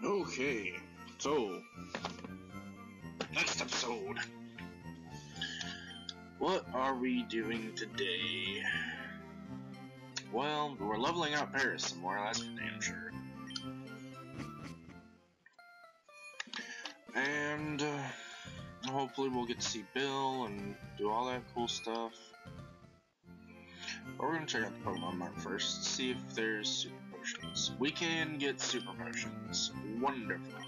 Okay, so next episode. What are we doing today? Well, we're leveling up Paris some more, that's for damn sure. And hopefully we'll get to see Bill and do all that cool stuff. But we're gonna check out the Pokemon Mart first, see if there's super potions. We can get super potions. Wonderful.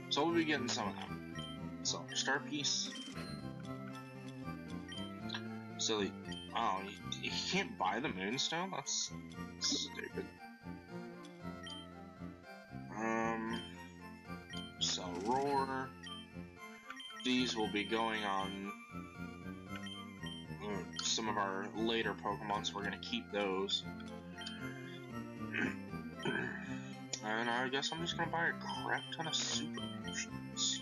So we'll be getting some of them. So, star piece. Silly. Oh, you can't buy the Moonstone? That's stupid. So Roar. These will be going on some of our later Pokemon, so we're gonna keep those. And I guess I'm just gonna buy a crap ton of super potions.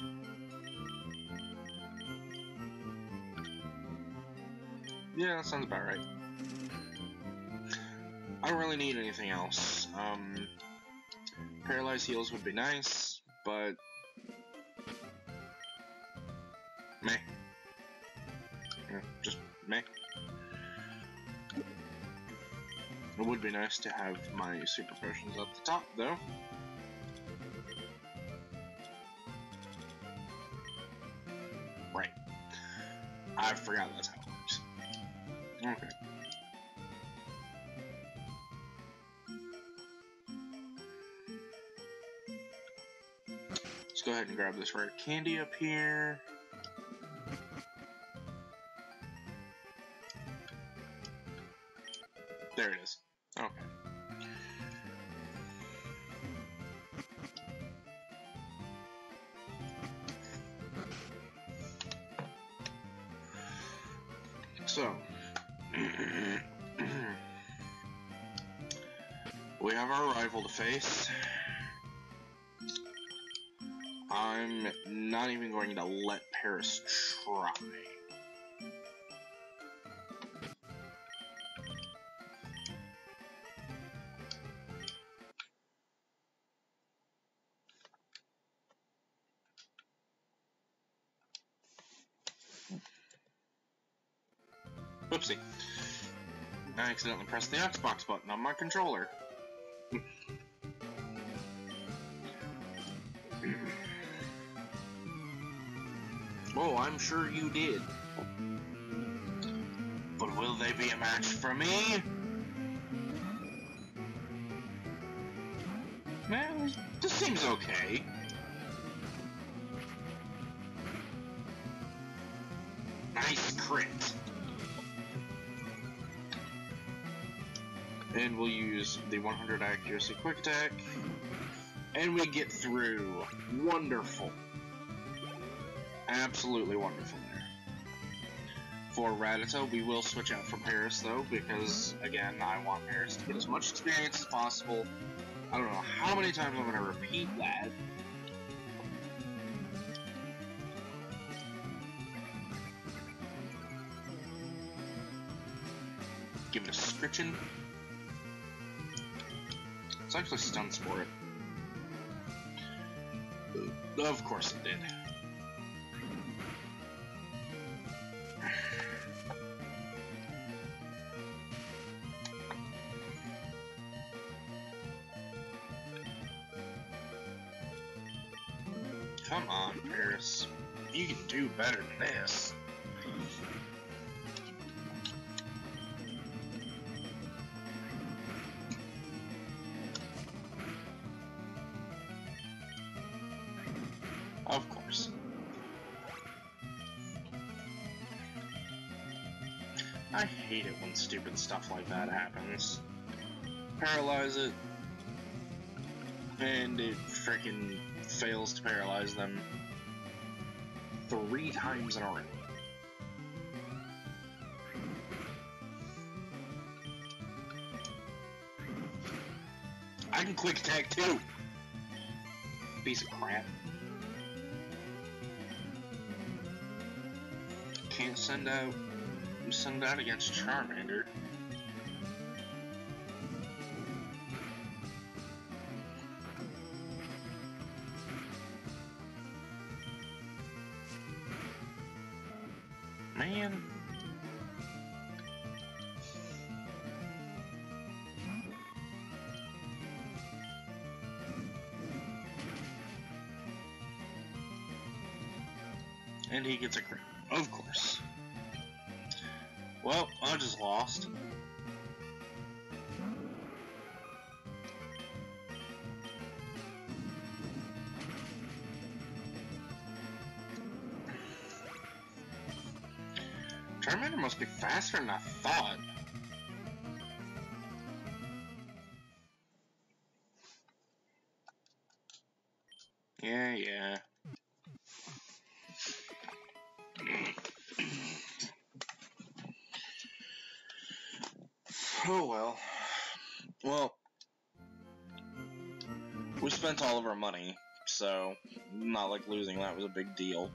Yeah, that sounds about right. I don't really need anything else. Paralyzed heals would be nice, but meh. Yeah, just meh. It would be nice to have my super potions at the top, though. Right. I forgot that's how it works. Okay. Let's go ahead and grab this rare candy up here. There it is. Okay. So, we have our rival to face. I'm not even going to let Paris try. Oopsie. I accidentally pressed the Xbox button on my controller. Oh, I'm sure you did. But will they be a match for me? Well, this seems okay. Nice crit. And we'll use the 100 accuracy quick attack. And we get through. Wonderful. Absolutely wonderful there. For Rattata, we will switch out from Paris though, because again, I want Paris to get as much experience as possible. I don't know how many times I'm going to repeat that. Give it a Scritchin. It's actually Stun Sport. Of course it did. Come on, Paris. You can do better than this. Of course. I hate it when stupid stuff like that happens. Paralyze it, and it frickin' fails to paralyze them 3 times in a row. I can quick attack too! Piece of crap. Can't send out against Charmander. Man. And he gets a crit. Of course. Well, I just lost. Charmander must be faster than I thought. Yeah. Oh well. Well, we spent all of our money, so not like losing that was a big deal.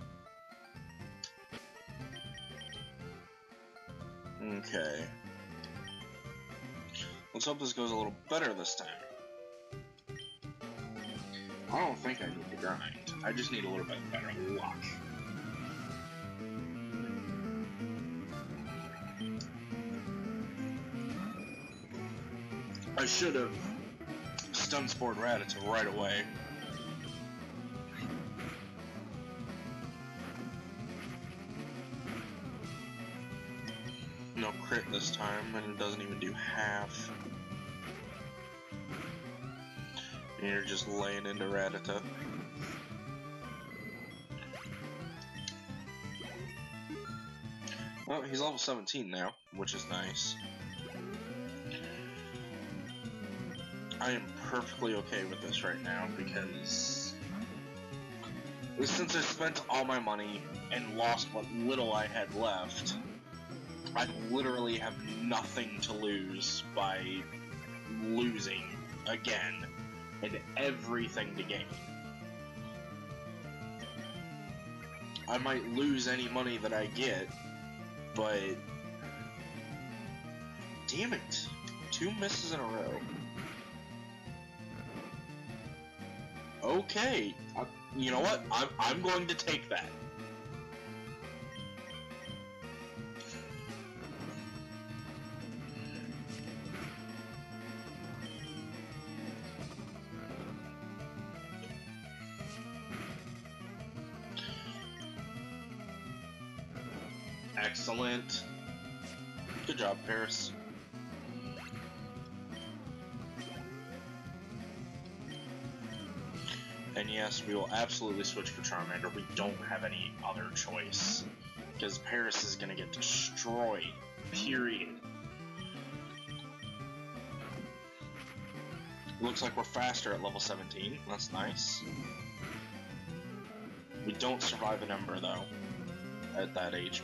Okay. Let's hope this goes a little better this time. I don't think I need to grind. I just need a little bit better luck. I should have stun spored Rattata right away. No crit this time, and it doesn't even do half. And you're just laying into Rattata. Well, he's level 17 now, which is nice. I am perfectly okay with this right now because since I spent all my money and lost what little I had left, I literally have nothing to lose by losing again and everything to gain. I might lose any money that I get, but damn it, 2 misses in a row. Okay, you know what? I'm going to take that. Excellent. Good job, Paris. And yes, we will absolutely switch for Charmander. We don't have any other choice. Because Paris is going to get destroyed. Period. Looks like we're faster at level 17. That's nice. We don't survive an Ember, though, at that HP.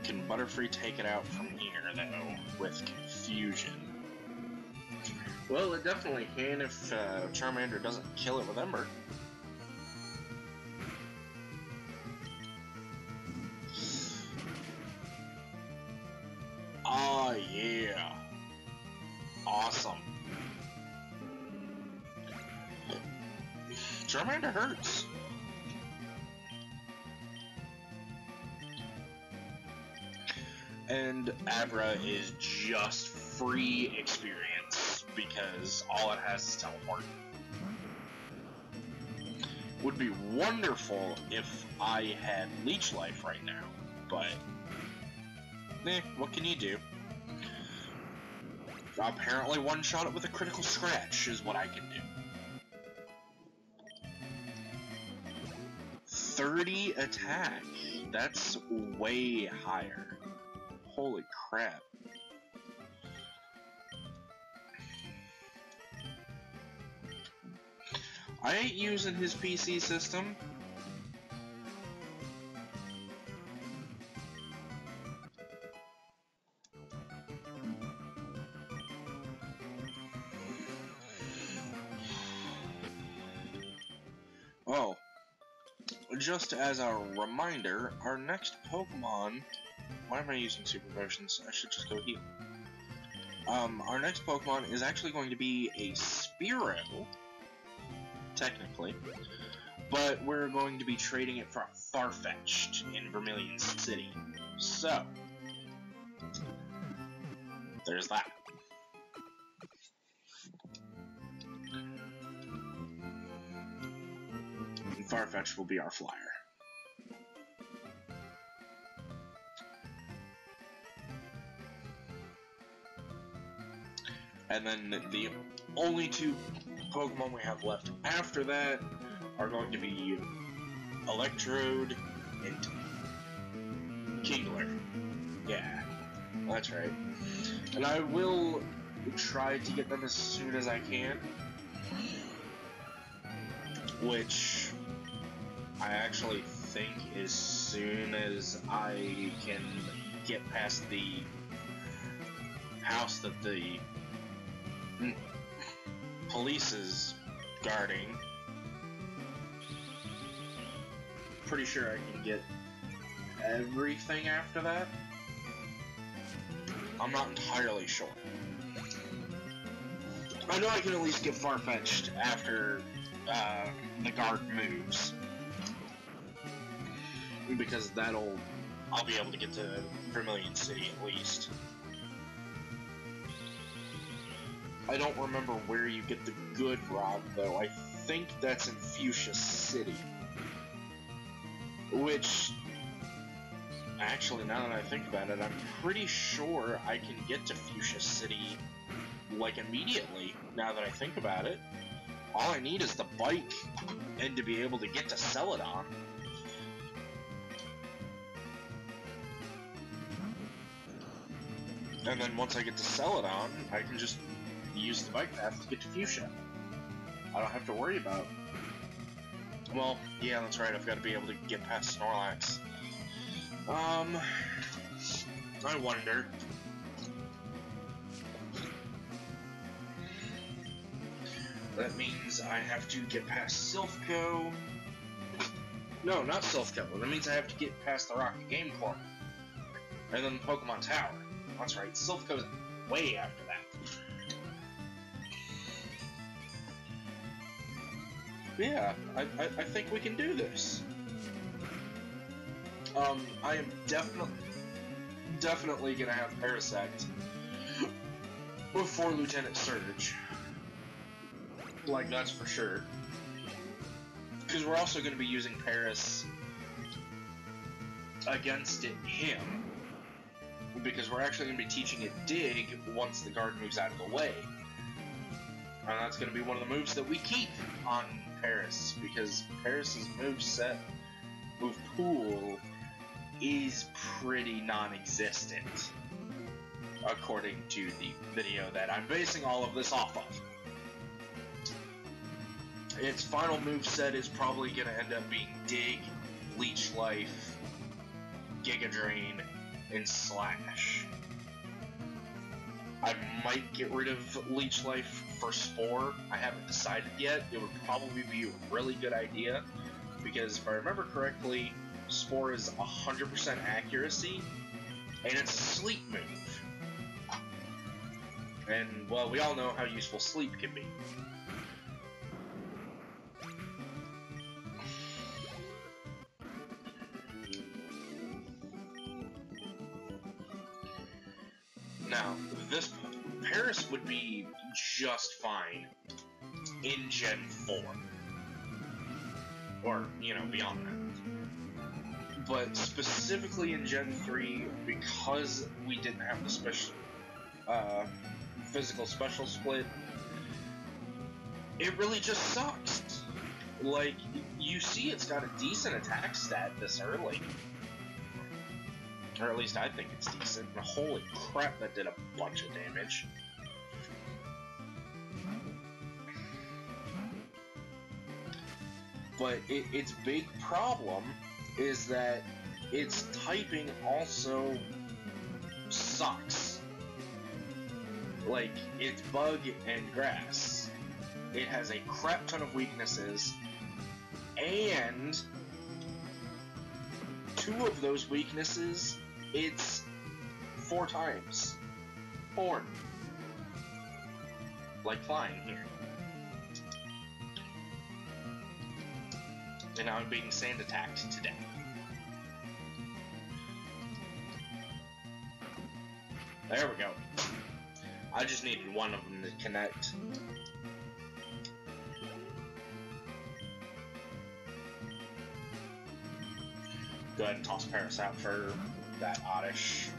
Can Butterfree take it out from here, though, with Confusion? Well, it definitely can if Charmander doesn't kill it with Ember. Oh, yeah. Awesome. Charmander hurts. And Abra is just free experience because all it has is teleport. Would be wonderful if I had Leech Life right now, but what can you do? Apparently one-shot it with a critical scratch is what I can do. 30 attack. That's way higher. Holy crap. I ain't using his PC system. Oh. Just as a reminder, our next Pokemon... Why am I using Super Potions? I should just go heal. Our next Pokemon is actually going to be a Spearow, technically. but we're going to be trading it for a Farfetch'd in Vermilion City. So, there's that. And Farfetch'd will be our flyer. And then the only two Pokemon we have left after that are going to be Electrode and Kingler. Yeah, that's right. And I will try to get them as soon as I can. Which I actually think as soon as I can get past the house that the police is guarding. Pretty sure I can get everything after that. I'm not entirely sure. I know I can at least get Farfetch'd after the guard moves. Because I'll be able to get to Vermilion City at least. I don't remember where you get the good rod, though. I think that's in Fuchsia City. Which, actually, now that I think about it, I'm pretty sure I can get to Fuchsia City, like, immediately, now that I think about it. All I need is the bike, and to be able to get to Celadon. And then once I get to Celadon, I can just use the bike path to get to Fuchsia. I don't have to worry about... Well, yeah, that's right, I've got to be able to get past Snorlax. I wonder... That means I have to get past Silphco... No, not Silphco. That means I have to get past the Rocket Game Corps. And then the Pokemon Tower. That's right, Silphco's way after that. Yeah, I think we can do this. I am definitely gonna have Parasect before Lieutenant Surge. Like, that's for sure. Because we're also gonna be using Paras against him. Because we're actually gonna be teaching it Dig once the guard moves out of the way. And that's gonna be one of the moves that we keep on Paras, because Paras's move pool is pretty non-existent, according to the video that I'm basing all of this off of. Its final moveset is probably going to end up being Dig, Leech Life, Giga Drain, and Slash. I might get rid of Leech Life for Spore. I haven't decided yet. It would probably be a really good idea, because if I remember correctly, Spore is 100% accuracy, and it's a sleep move. And, well, we all know how useful sleep can be. Now, this Paras would be just fine in Gen 4. Or, you know, beyond that. But specifically in Gen 3, because we didn't have the special, physical special split, it really just sucks. Like, you see it's got a decent attack stat this early. Or at least I think it's decent. And holy crap, that did a bunch of damage. But its big problem is that its typing also sucks. Like, it's bug and grass. It has a crap ton of weaknesses, and two of those weaknesses, it's 4 times. Horn. Like flying here. And now I'm being sand attacked to death. There we go. I just needed one of them to connect. Go ahead and toss Paris out for that Oddish.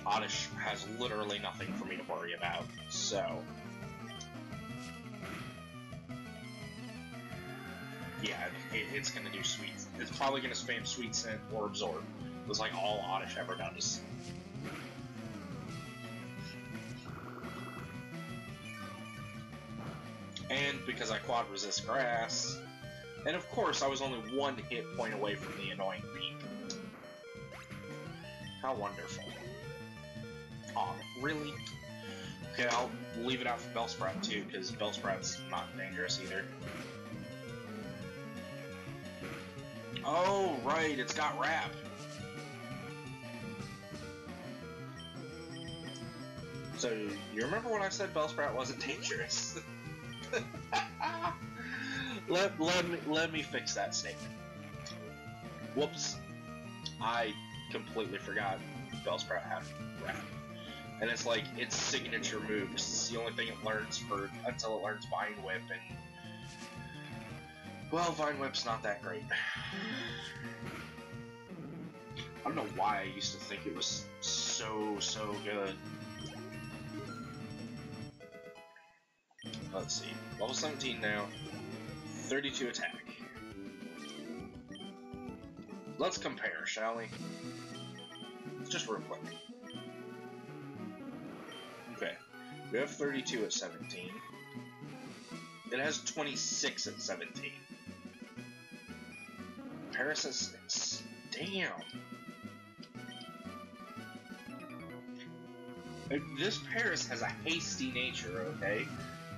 Oddish has literally nothing for me to worry about, so... Yeah, it's gonna do Sweet. It's probably gonna spam Sweet Scent or Absorb. It's like all Oddish ever does. And because I quad resist grass, and of course I was only one hit point away from the annoying beep. How wonderful. Aw, really? Okay, I'll leave it out for Bellsprout too, because Bellsprout's not dangerous either. Oh, right, it's got Wrap. So, you remember when I said Bellsprout wasn't dangerous? let me fix that statement. Whoops. I completely forgot Bellsprout had Wrap. And it's like its signature move. This is the only thing it learns until it learns Vine Whip, and well, Vine Whip's not that great. I don't know why I used to think it was so good. Let's see. Level 17 now. 32 attack. Let's compare, shall we? Just real quick. Okay. We have 32 at 17. It has 26 at 17. Paris has 6. Damn. This Paris has a hasty nature, okay?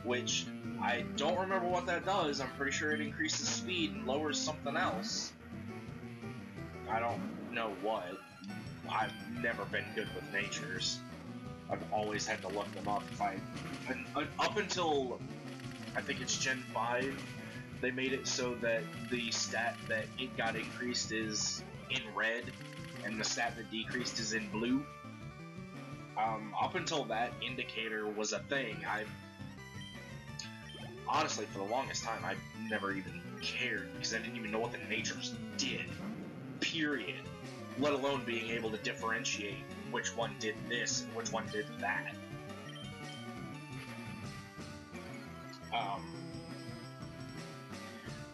Which, I don't remember what that does. I'm pretty sure it increases speed and lowers something else. I don't know what. I've never been good with natures. I've always had to look them up. Up until, I think it's Gen 5, they made it so that the stat that it got increased is in red, and the stat that decreased is in blue. Up until that indicator was a thing, honestly, for the longest time, I never even cared, because I didn't even know what the natures did. Period. Let alone being able to differentiate which one did this and which one did that.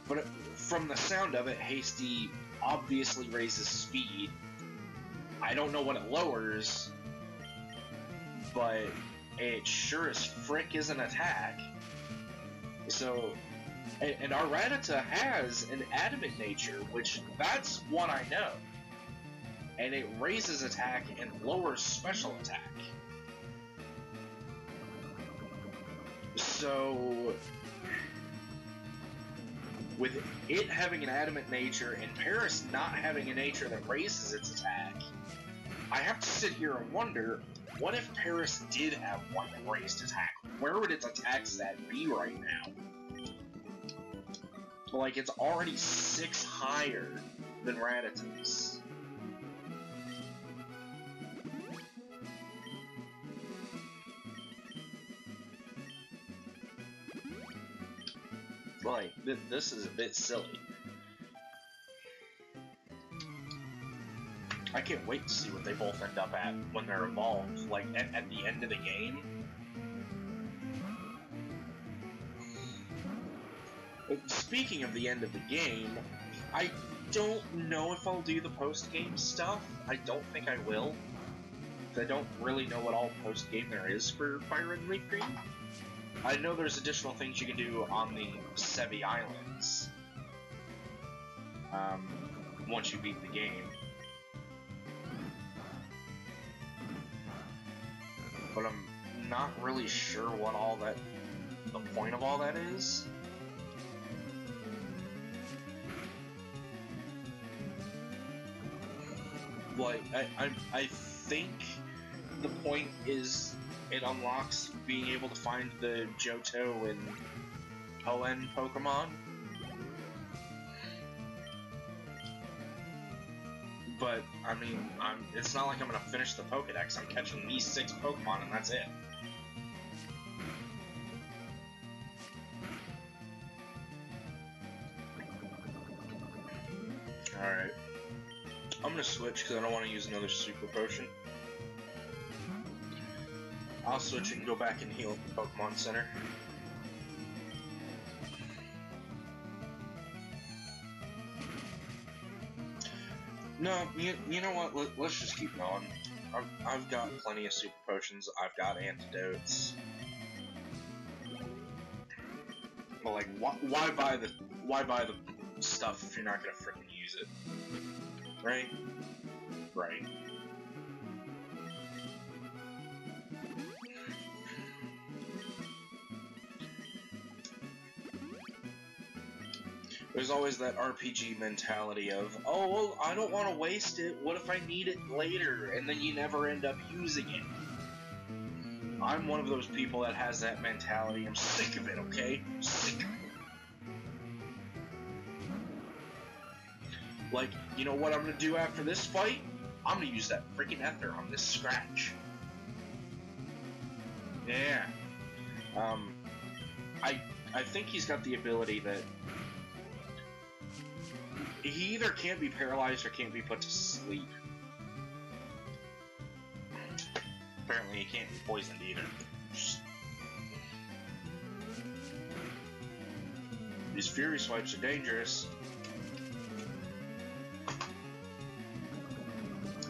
But from the sound of it, Hasty obviously raises speed. I don't know what it lowers, but it sure as frick is an attack. So, and our Rattata has an adamant nature, which that's what I know. And it raises attack and lowers special attack. So, with it having an adamant nature and Paris not having a nature that raises its attack, I have to sit here and wonder, what if Paris did have one that raised attack? Where would its attack stat be right now? Like, it's already 6 higher than Rattata's. Like, this is a bit silly. I can't wait to see what they both end up at when they're evolved, like, at the end of the game. Speaking of the end of the game, I don't know if I'll do the post-game stuff. I don't think I will. I don't really know what all post-game there is for Fire Red and Leaf Green. I know there's additional things you can do on the Sevi Islands once you beat the game. But I'm not really sure what all that, the point of all that is. Like, I think the point is it unlocks being able to find the Johto and Hoenn Pokemon. But, I mean, it's not like I'm gonna finish the Pokedex. I'm catching these 6 Pokemon and that's it. Alright. I'm gonna switch because I don't want to use another Super Potion. I'll switch and go back and heal at the Pokemon Center. No, you know what? Let's just keep going. I've got plenty of Super Potions. I've got antidotes. But like, why buy the stuff if you're not gonna frickin' use it? Right? Right. There's always that RPG mentality of, oh, well, I don't want to waste it, what if I need it later, and then you never end up using it. I'm one of those people that has that mentality. I'm sick of it, okay? I'm sick of it. Like, you know what I'm gonna do after this fight? I'm gonna use that freaking ether on this scratch. Yeah. I think he's got the ability that he either can't be paralyzed or can't be put to sleep. Apparently he can't be poisoned either. These Fury Swipes are dangerous.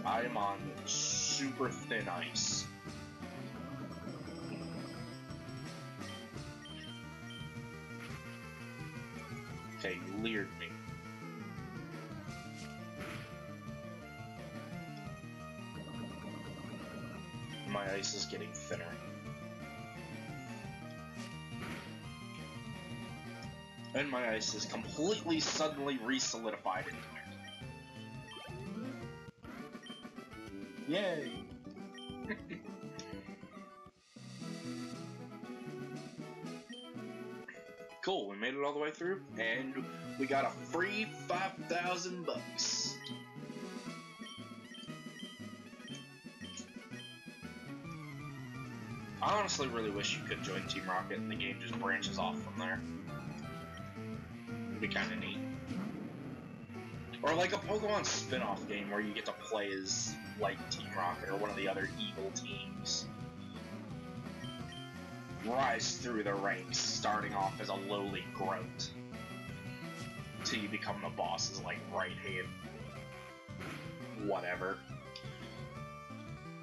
I am on super thin ice. Okay, you leered me. My ice is getting thinner. And my ice is completely suddenly re-solidified into it. Yay! Cool, we made it all the way through, and we got a free 5,000 bucks. I honestly really wish you could join Team Rocket and the game just branches off from there. It'd be kinda neat. Or like a Pokemon spin-off game where you get to play as, like, Team Rocket or one of the other evil teams. Rise through the ranks, starting off as a lowly Groat. Till you become the boss's, like, right-hand whatever.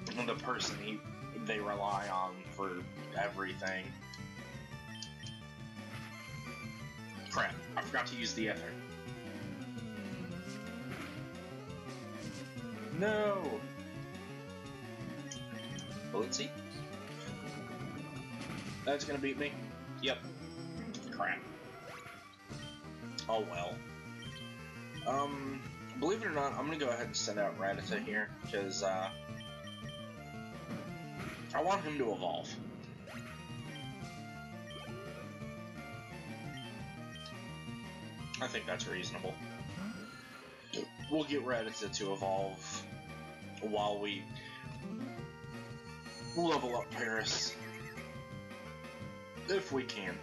The person they rely on for everything. Crap, I forgot to use the ether. No! Well, let's see. That's gonna beat me? Yep. Crap. Oh well. Believe it or not, I'm gonna go ahead and send out Rattata here, because, I want him to evolve. I think that's reasonable. We'll get Rattata to evolve while we level up Paris. If we can.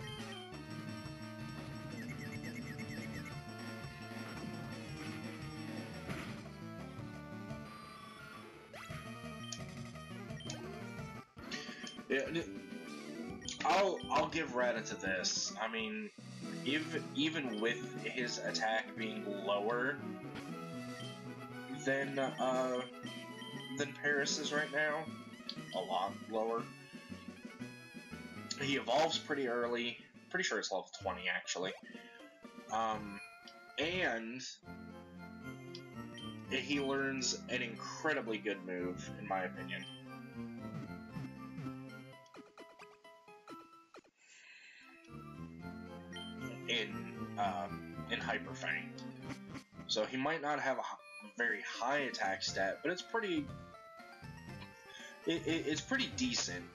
Yeah, I'll give Rattata this. I mean, even with his attack being lower than Paris is right now, a lot lower. He evolves pretty early. Pretty sure it's level 20 actually. And he learns an incredibly good move, in my opinion. In Hyper Fang. So he might not have a very high attack stat, but it's pretty. It's pretty decent.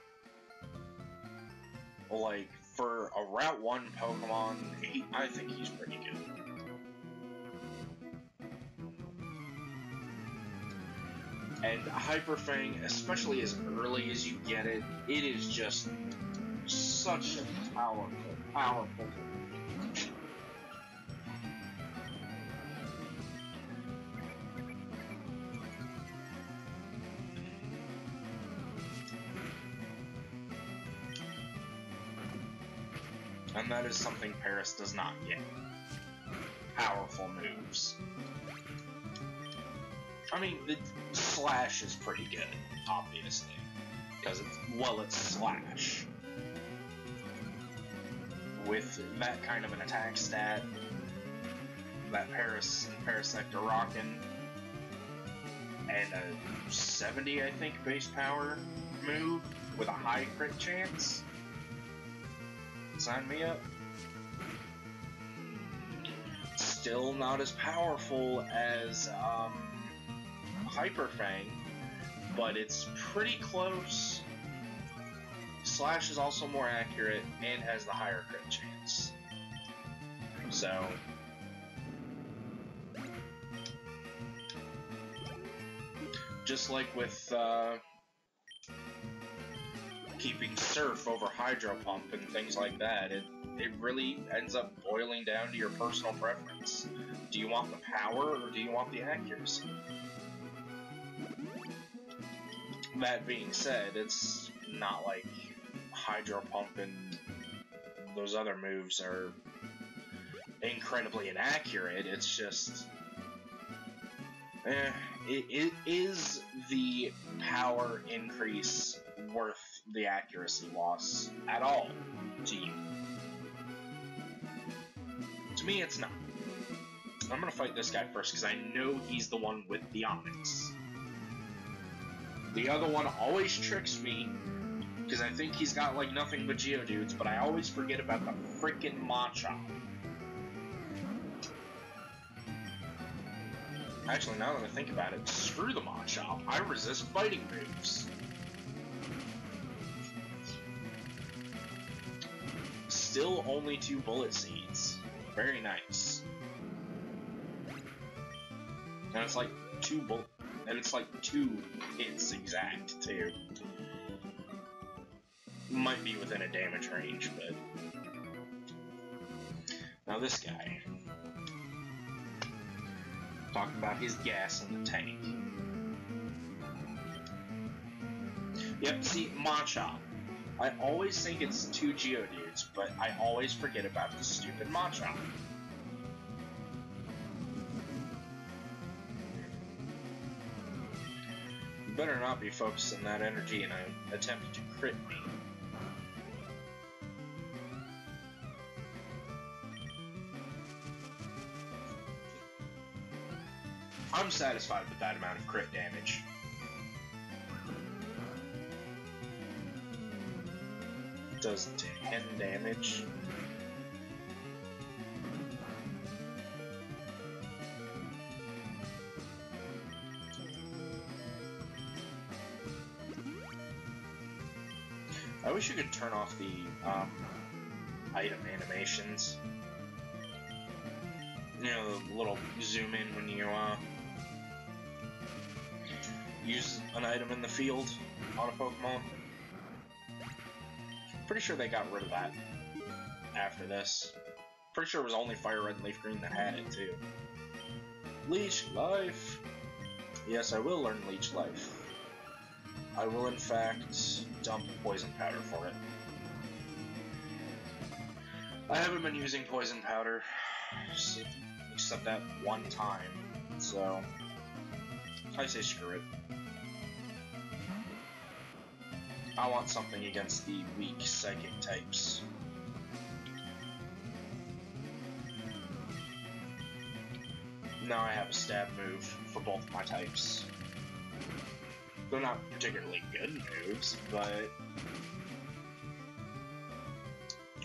Like for a Route 1 Pokemon, I think he's pretty good. And Hyper Fang, especially as early as you get it, it is just such a powerful. And that is something Paris does not get. Powerful moves. I mean, the Slash is pretty good, obviously. Because it's Slash. With that kind of an attack stat, that Paris and Parasector Rockin', and a 70, I think, base power move with a high crit chance. Sign me up. Still not as powerful as Hyper Fang, but it's pretty close. Slash is also more accurate and has the higher crit chance. So, just like with keeping Surf over Hydro Pump and things like that, it really ends up boiling down to your personal preference. Do you want the power or do you want the accuracy? That being said, it's not like Hydro Pump and those other moves are incredibly inaccurate. It's just, is the power increase worth the accuracy loss at all to you? To me, it's not. I'm gonna fight this guy first because I know he's the one with the Onyx. The other one always tricks me because I think he's got like nothing but Geodudes, but I always forget about the freaking Machop. Actually, now that I think about it, screw the Machop. I resist fighting moves. Still only 2 Bullet Seeds. Very nice. And it's like 2 hits exact, too. Might be within a damage range, but... Now this guy. Talking about his gas in the tank. Yep, see, Machop. I always think it's 2 Geodudes, but I always forget about the stupid Machop. You better not be focusing that energy in an attempt to crit me. I'm satisfied with that amount of crit damage. It does 10 damage. I wish you could turn off the item animations. You know, the little zoom in when you use an item in the field on a Pokemon. Pretty sure they got rid of that after this. Pretty sure it was only Fire Red and Leaf Green that had it too. Leech Life! Yes, I will learn Leech Life. I will in fact dump Poison Powder for it. I haven't been using Poison Powder except that one time, so I say screw it. I want something against the weak Psychic types. Now I have a stab move for both of my types. They're not particularly good moves, but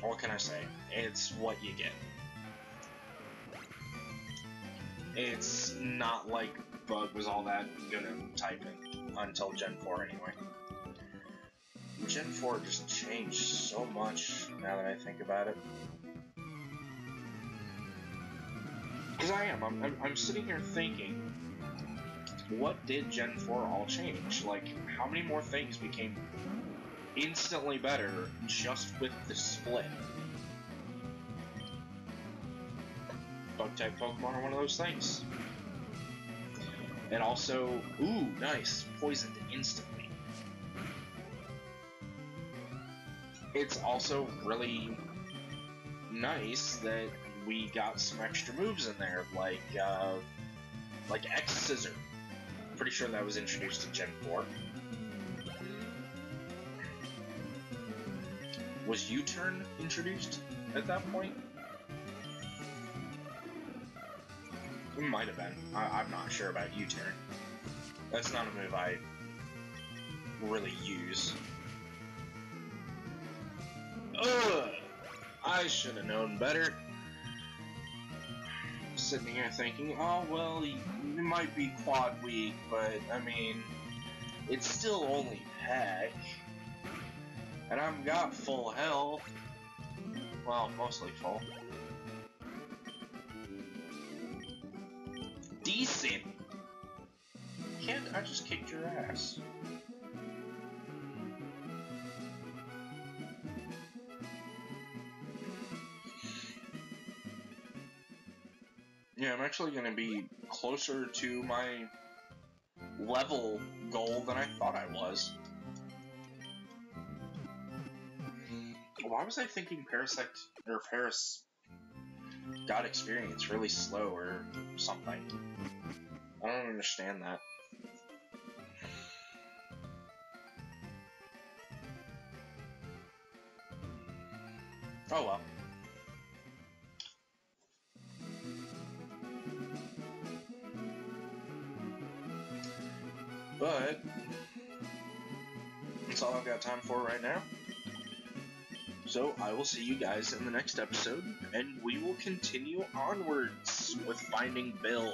what can I say? It's what you get. It's not like Bug was all that good at typing until Gen 4 anyway. Gen 4 just changed so much now that I think about it. Because I'm sitting here thinking, what did Gen 4 all change? Like, how many more things became instantly better just with the split? Bug-type Pokemon are one of those things. And also, ooh, nice, poisoned instantly. It's also really nice that we got some extra moves in there, like X-Scissor. Pretty sure that was introduced in Gen 4. Was U-Turn introduced at that point? It might have been. I'm not sure about U-Turn. That's not a move I really use. Ugh! I should have known better. Sitting here thinking, oh, well, it might be quad weak, but, I mean, it's still only Peck. And I've got full health. Well, mostly full. Decent! Kid, I just kicked your ass. Yeah, I'm actually going to be closer to my level goal than I thought I was. Why was I thinking Paris got experience really slow or something? I don't understand that. Oh well. But that's all I've got time for right now. So I will see you guys in the next episode, and we will continue onwards with finding Bill.